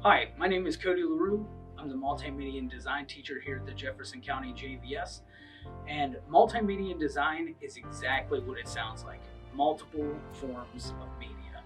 Hi, my name is Cody LaRue. I'm the Multimedia and Design teacher here at the Jefferson County JVS. And Multimedia and Design is exactly what it sounds like, multiple forms of media.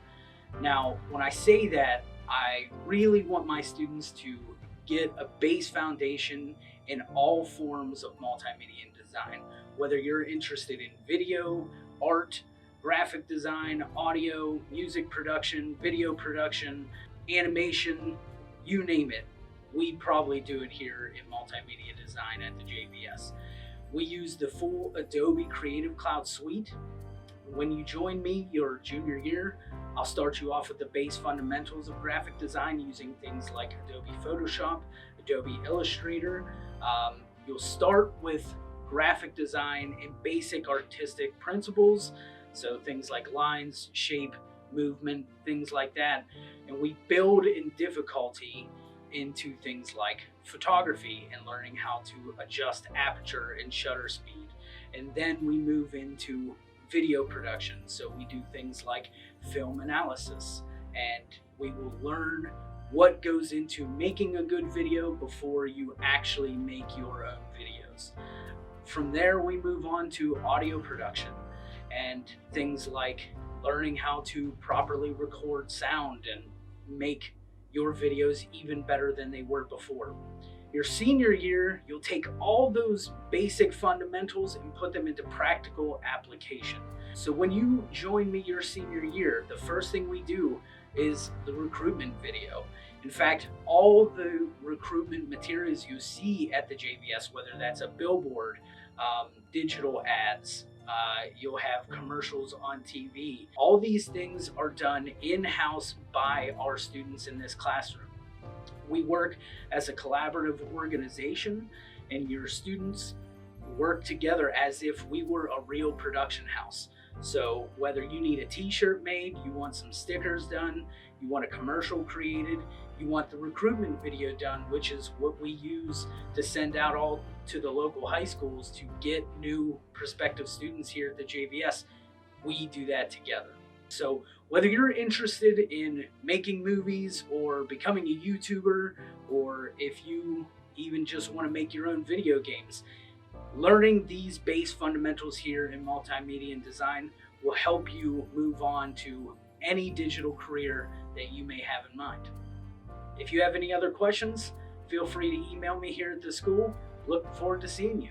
Now, when I say that, I really want my students to get a base foundation in all forms of multimedia and design, whether you're interested in video, art, graphic design, audio, music production, video production, animation, you name it. We probably do it here in multimedia design at the JVS. We use the full Adobe Creative Cloud suite. When you join me your junior year, I'll start you off with the base fundamentals of graphic design using things like Adobe Photoshop, Adobe Illustrator. You'll start with graphic design and basic artistic principles, so things like lines, shape, movement, things like that. And we build in difficulty into things like photography and learning how to adjust aperture and shutter speed. And then we move into video production. So we do things like film analysis, and we will learn what goes into making a good video before you actually make your own videos. From there, we move on to audio production and things like learning how to properly record sound and make your videos even better than they were before. Your senior year, you'll take all those basic fundamentals and put them into practical application. So when you join me your senior year, the first thing we do is the recruitment video. In fact, all the recruitment materials you see at the JVS, whether that's a billboard, digital ads, you'll have commercials on TV. All these things are done in-house by our students in this classroom. We work as a collaborative organization, and your students work together as if we were a real production house. So whether you need a t-shirt made, you want some stickers done, you want a commercial created, you want the recruitment video done, which is what we use to send out all to the local high schools to get new prospective students here at the JVS, we do that together. So whether you're interested in making movies or becoming a YouTuber, or if you even just want to make your own video games, learning these base fundamentals here in multimedia and design will help you move on to any digital career that you may have in mind. If you have any other questions, feel free to email me here at the school. Look forward to seeing you.